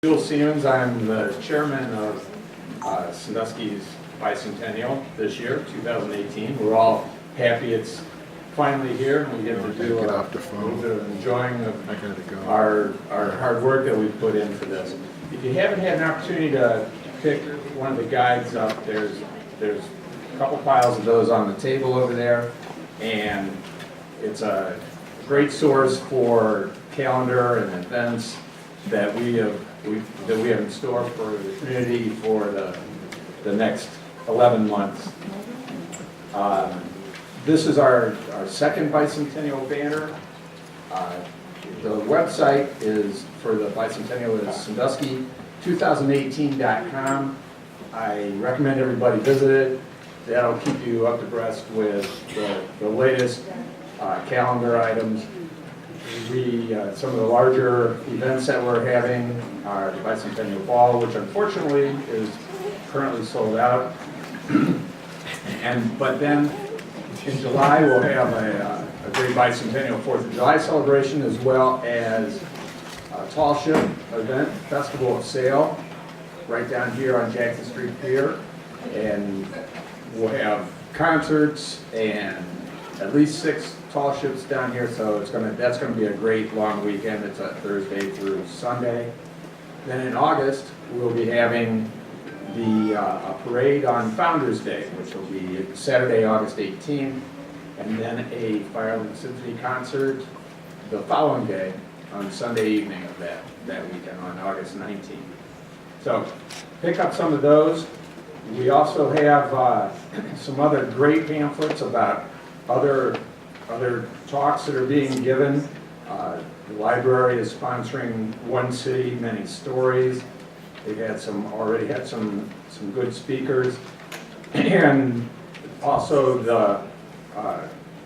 Siemens. I'm the chairman of Sandusky's bicentennial this year, 2018. We're all happy it's finally here and we get to do a little bit of enjoying of our hard work that we've put in for this. If you haven't had an opportunity to pick one of the guides up, there's a couple piles of those on the table over there, and it's a great source for calendar and events that we have in store for the community for the next 11 months. This is our second bicentennial banner. The website is for the bicentennial is Sandusky2018.com. I recommend everybody visit it. That'll keep you up to breast with the latest calendar items. Some of the larger events that we're having are the Bicentennial Ball, which unfortunately is currently sold out. But then in July we'll have a great Bicentennial 4th of July celebration, as well as a tall ship event, Festival of Sail, right down here on Jackson Street Pier. And we'll have concerts and at least 6 tall ships down here, so that's gonna be a great long weekend. It's a Thursday through Sunday. Then in August, we'll be having a parade on Founders Day, which will be Saturday, August 18th, and then a Fireland Symphony concert the following day on Sunday evening of that weekend on August 19th. So pick up some of those. We also have some other great pamphlets about other talks that are being given. The library is sponsoring One City, Many Stories. They've already had some good speakers. And also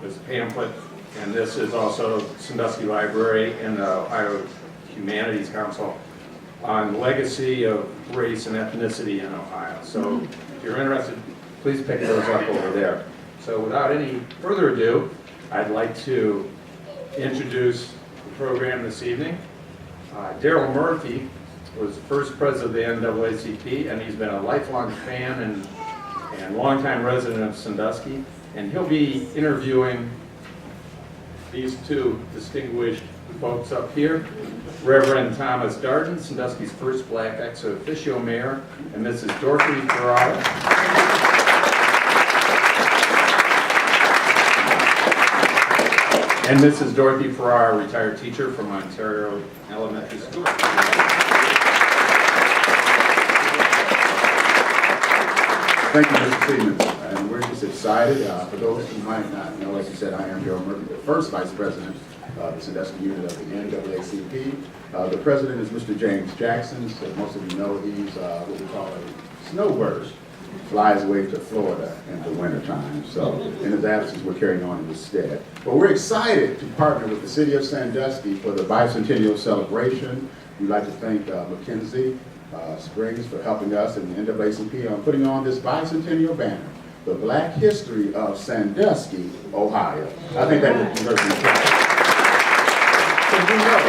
this pamphlet, and this is also Sandusky Library and the Ohio Humanities Council on legacy of race and ethnicity in Ohio. So if you're interested, please pick those up over there. So without any further ado, I'd like to introduce the program this evening. Darryl Murphy was the first president of the NAACP, and he's been a lifelong fan and longtime resident of Sandusky. And he'll be interviewing these two distinguished folks up here, Reverend Thomas Darden, Sandusky's first black ex officio mayor, and Mrs. Dorothy Farrar. And Mrs. Dorothy Farrar, retired teacher from Ontario Elementary School. Thank you, Mr. Siemens. And we're just excited. For those who might not know, as you said, I am Darryl Murphy, the first vice president of the Sandusky unit of the NAACP. The president is Mr. James Jackson. So most of you know he's what we call a snowbird. Flies away to Florida in the wintertime. So in his absence, we're carrying on in his stead. But we're excited to partner with the city of Sandusky for the bicentennial celebration. We'd like to thank Mackenzie Springs for helping us in the NAACP on putting on this bicentennial banner, the Black History of Sandusky, Ohio. I think that deserves an applause. So we know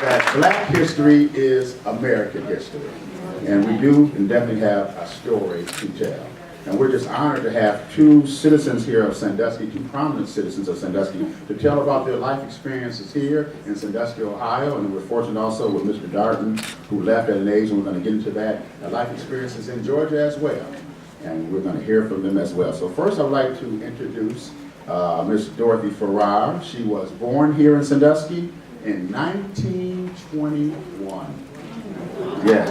that black history is American history. And we do and definitely have a story to tell. And we're just honored to have 2 citizens here of Sandusky, 2 prominent citizens of Sandusky, to tell about their life experiences here in Sandusky, Ohio. And we're fortunate also with Mr. Darden, who left at an age, and we're going to get into that, life experiences in Georgia as well. And we're going to hear from them as well. So first I'd like to introduce Ms. Dorothy Farrar. She was born here in Sandusky in 1921. Yes.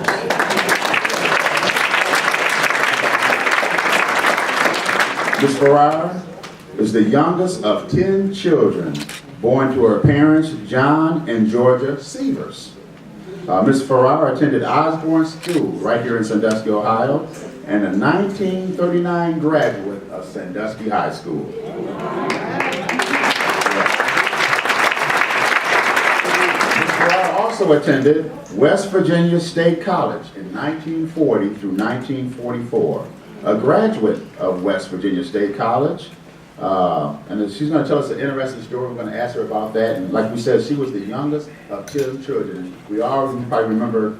Ms. Farrar is the youngest of 10 children born to her parents, John and Georgia Severs. Ms. Farrar attended Osborne School right here in Sandusky, Ohio, and a 1939 graduate of Sandusky High School. Ms. Farrar also attended West Virginia State College in 1940 through 1944. A graduate of West Virginia State College, And she's going to tell us an interesting story. We're going to ask her about that. And like we said, she was the youngest of 2 children. We all probably remember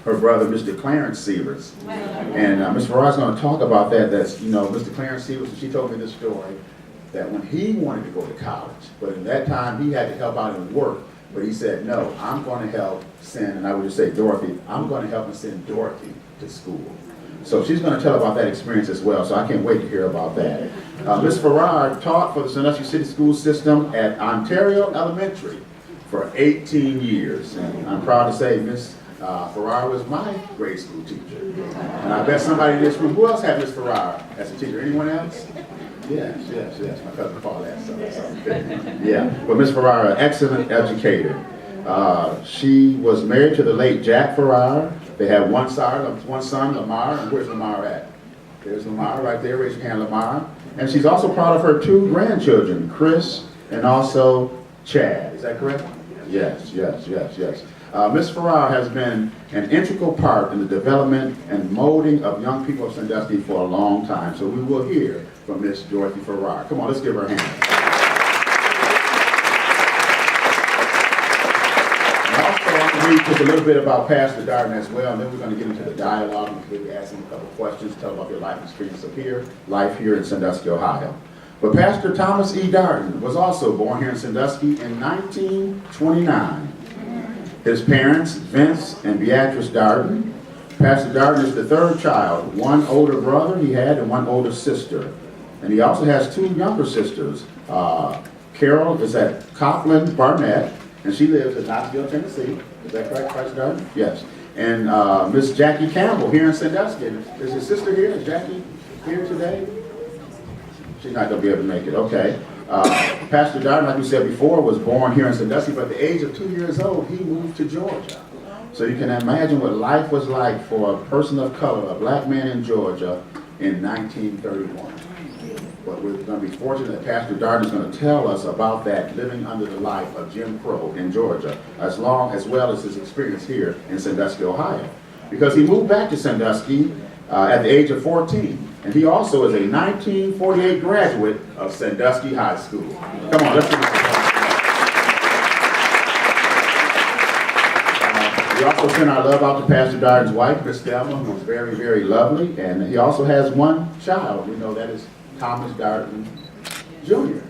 her brother, Mr. Clarence Severs. And Ms. Farrar is going to talk about that. That's, you know, Mr. Clarence Severs, she told me this story, that when he wanted to go to college, but at that time he had to help out and work, but he said, no, I'm going to help send, and I would just say Dorothy, I'm going to help and send Dorothy to school. So she's going to tell about that experience as well, so I can't wait to hear about that. Ms. Farrar taught for the Sandusky City School System at Ontario Elementary for 18 years. And I'm proud to say Ms. Farrar was my grade school teacher. And I bet somebody in this room, who else had Ms. Farrar as a teacher? Anyone else? Yes, my cousin Paul had some. Yeah, but Ms. Farrar, an excellent educator. She was married to the late Jack Farrar. They had one son, Lamar, and where's Lamar at? There's Lamar right there, raise your hand, Lamar. And she's also proud of her 2 grandchildren, Chris and also Chad. Is that correct? Yes. Ms. Farrar has been an integral part in the development and molding of young people of Sandusky for a long time. So we will hear from Ms. Dorothy Farrar. Come on, let's give her a hand. And also, I'm going to read just a little bit about Pastor Darden as well, and then we're going to get into the dialogue and maybe ask him a couple questions, tell about their life experience of life here in Sandusky, Ohio. But Pastor Thomas E. Darden was also born here in Sandusky in 1929. His parents, Vince and Beatrice Darden. Pastor Darden is the 3rd child, 1 older brother he had and 1 older sister. And he also has 2 younger sisters. Carol is at Copeland Barnett, and she lives in Knoxville, Tennessee. Is that correct, Pastor Darden? Yes. And Miss Jackie Campbell here in Sandusky. Is your sister here? Is Jackie here today? She's not going to be able to make it. Okay. Pastor Darden, like we said before, was born here in Sandusky, but at the age of 2 years old, he moved to Georgia. So you can imagine what life was like for a person of color, a black man in Georgia in 1931. But we're going to be fortunate that Pastor Darden is going to tell us about that, living under the life of Jim Crow in Georgia, as well as his experience here in Sandusky, Ohio. Because he moved back to Sandusky at the age of 14. And he also is a 1948 graduate of Sandusky High School. Come on, let's give him some applause. We also send our love out to Pastor Darden's wife, Miss Thelma, who's very, very lovely. And he also has 1 child. We know that is Thomas Darden Jr.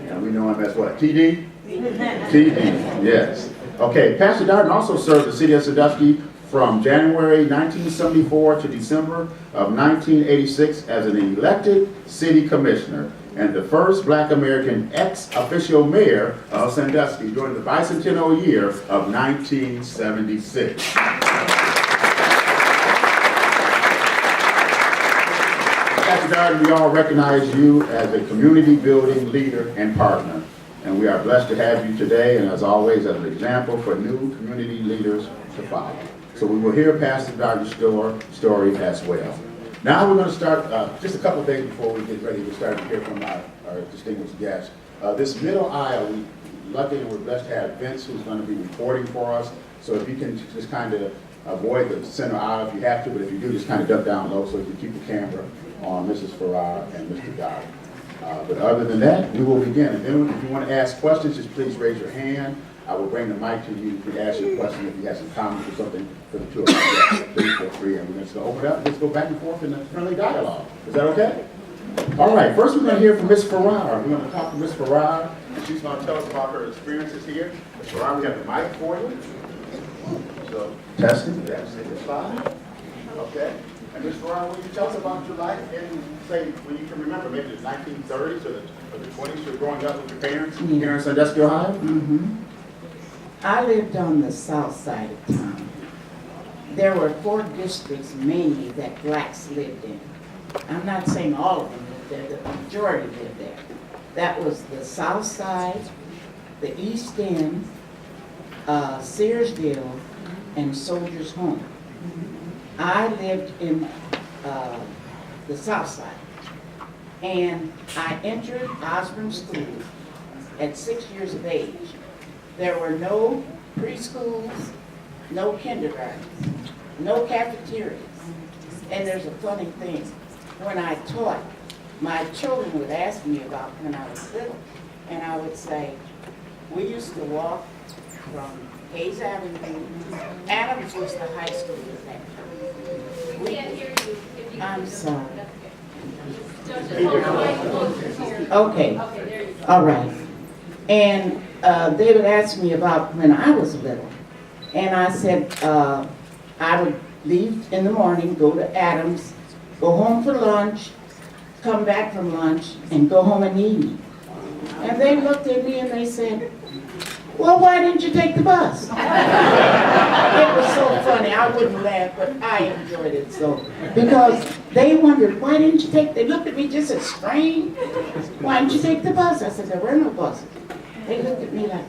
And we know him as what? TD? TD, yes. Okay, Pastor Darden also served the city of Sandusky from January 1974 to December of 1986 as an elected city commissioner and the first black American ex-officio mayor of Sandusky during the bicentennial year of 1976. Pastor Darden, we all recognize you as a community building leader and partner. And we are blessed to have you today, and as always, as an example for new community leaders to follow. So we will hear Pastor Darden's story as well. Now we're going to start, just a couple of things before we get ready to start to hear from our distinguished guests. This middle aisle, luckily we're blessed to have Vince, who's going to be reporting for us. So if you can just kind of avoid the center aisle if you have to, but if you do, just kind of duck down low so you can keep the camera on Mrs. Farrar and Mr. Darden. But other than that, we will begin. And then if you want to ask questions, just please raise your hand. I will bring the mic to you. You can ask your question if you have some comments or something for the 2 of us. Please feel free, and we're just going to open it up. Let's go back and forth in a friendly dialogue. Is that okay? All right. First, we're going to hear from Ms. Farrar. We're going to talk to Ms. Farrar, and she's going to tell us about her experiences here. Ms. Farrar, we have the mic for you. So, testing. That's it. Slide. Okay. And Ms. Farrar, will you tell us about your life in, say, when you can remember, maybe the 1930s or the 20s, you were growing up with your parents here in Sandusky, Ohio? Mm-hmm. I lived on the south side of town. There were 4 districts mainly that blacks lived in. I'm not saying all of them lived there, the majority lived there. That was the south side, the east end, Searsville, and Soldiers Home. I lived in the south side, and I entered Osborne School at 6 years of age. There were no preschools, no kindergartens, no cafeterias. And there's a funny thing. When I taught, my children would ask me about when I was little, and I would say, we used to walk from Hayes Avenue. Adams was the high school at that time. I'm sorry. Okay, all right. And they would ask me about when I was little. And I said, I would leave in the morning, go to Adams, go home for lunch, come back from lunch, and go home in the evening. And they looked at me and they said, well, why didn't you take the bus? It was so funny. I wouldn't laugh, but I enjoyed it so. Because they wondered, why didn't you take, they looked at me just as strange. Why didn't you take the bus? I said, there were no buses. They looked at me like,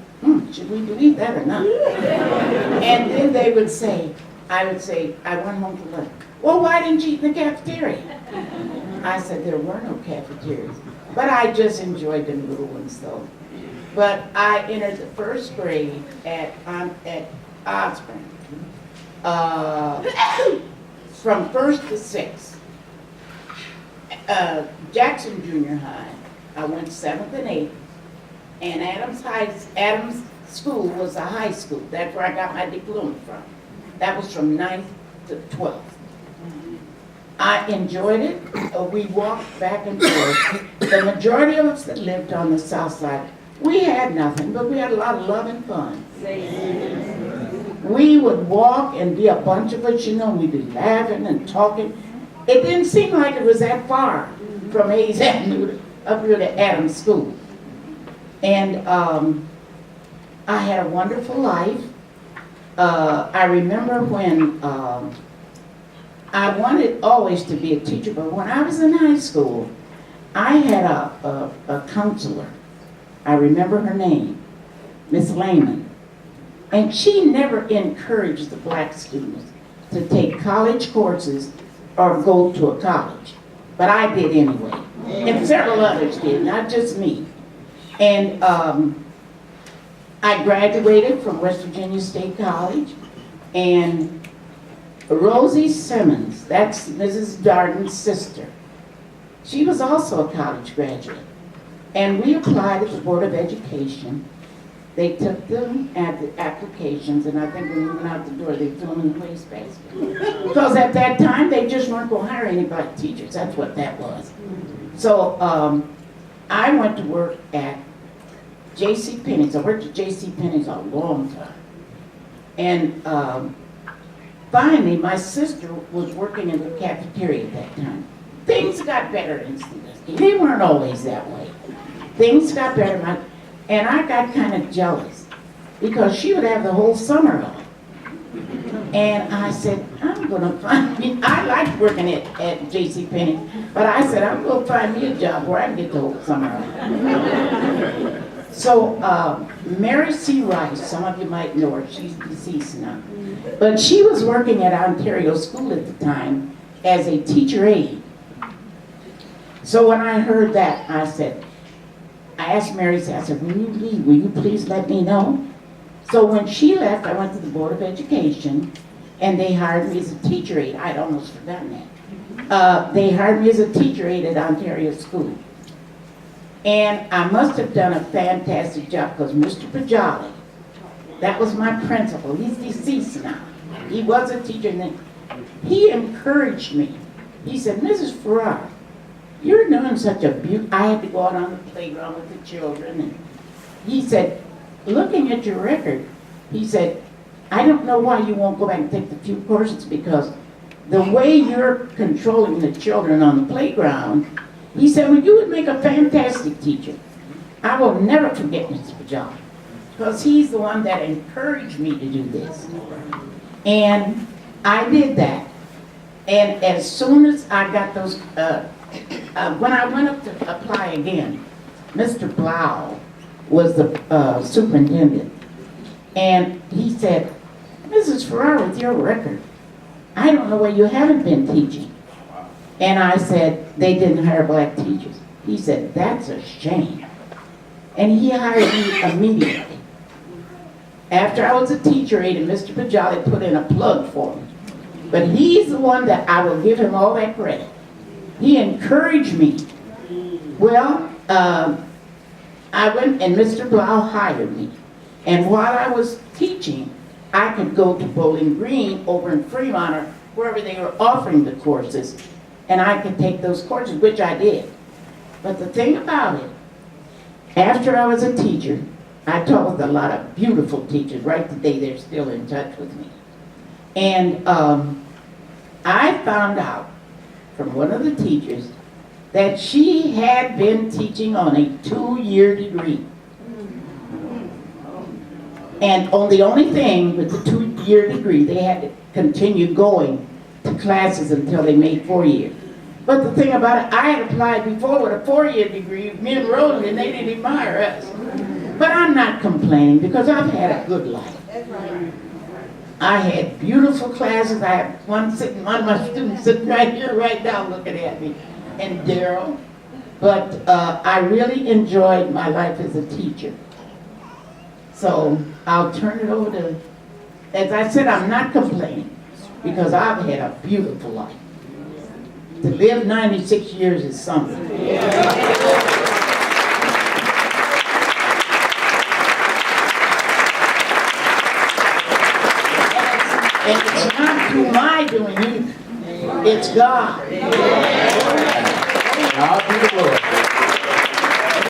should we believe that or not? And then they would say, I would say, I went home for lunch. Well, why didn't you eat in the cafeteria? I said, there were no cafeterias. But I just enjoyed them little ones though. But I entered the first grade at Osborne. From first to sixth. Jackson Junior High, I went 7th and 8th. And Adams School was a high school. That's where I got my diploma from. That was from 9th to 12th. I enjoyed it. We walked back and forth. The majority of us that lived on the south side, we had nothing, but we had a lot of love and fun. We would walk and be a bunch of us, we'd be laughing and talking. It didn't seem like it was that far from Hayes Avenue up here to Adams School. And I had a wonderful life. I remember when I wanted always to be a teacher, but when I was in high school, I had a counselor. I remember her name, Miss Lehman. And she never encouraged the black students to take college courses or go to a college. But I did anyway. And several others did, not just me. And I graduated from West Virginia State College. And Rosie Simmons, that's Mrs. Darden's sister, she was also a college graduate. And we applied at the Board of Education. They took them at the applications, and I think when we went out the door, they threw them in the wastebasket. Because at that time, they just weren't going to hire any black teachers. That's what that was. So I went to work at J.C. Penney's. I worked at J.C. Penney's a long time. And finally, my sister was working in the cafeteria at that time. Things got better in Sandusky. They weren't always that way. Things got better, and I got kind of jealous because she would have the whole summer off. And I said, I'm going to find me, I liked working at J.C. Penney, but I said, I'm going to find me a job where I can get the whole summer off. So Mary C. Rice, some of you might know her, she's deceased now. But she was working at Ontario School at the time as a teacher aide. So when I heard that, I asked Mary, I said, when you leave, will you please let me know? So when she left, I went to the Board of Education, and they hired me as a teacher aide. I'd almost forgotten that. They hired me as a teacher aide at Ontario School. And I must have done a fantastic job, because Mr. Pajali, that was my principal. He's deceased now. He was a teacher, and then he encouraged me. He said, Mrs. Farrar, you're doing such a beautiful, I had to go out on the playground with the children, and he said, looking at your record, he said, I don't know why you won't go back and take the few courses, because the way you're controlling the children on the playground, he said, well, you would make a fantastic teacher. I will never forget Mr. Pajali, because he's the one that encouraged me to do this. And I did that. And as soon as I got those, when I went up to apply again, Mr. Blau was the superintendent. And he said, Mrs. Farrar, with your record, I don't know why you haven't been teaching. And I said, they didn't hire black teachers. He said, that's a shame. And he hired me immediately. After I was a teacher aide, and Mr. Pajali put in a plug for me. But he's the one that I will give him all that credit. He encouraged me Well, I went and Mr. Blau hired me. And while I was teaching, I could go to Bowling Green over in Fremont or wherever they were offering the courses, and I could take those courses, which I did. But the thing about it, after I was a teacher, I taught with a lot of beautiful teachers. Right today, they're still in touch with me. And I found out from one of the teachers that she had been teaching on a 2-year degree. And on the only thing with the 2-year degree, they had to continue going to classes until they made 4 years. But the thing about it, I had applied before with a 4-year degree, me and Roland, and they didn't admire us. But I'm not complaining because I've had a good life. I had beautiful classes. I have one of my students sitting right here right now looking at me, and Daryl. But I really enjoyed my life as a teacher. So I'll turn it over to, as I said, I'm not complaining because I've had a beautiful life. To live 96 years is something. And it's not through my doing either. It's God. God be the glory.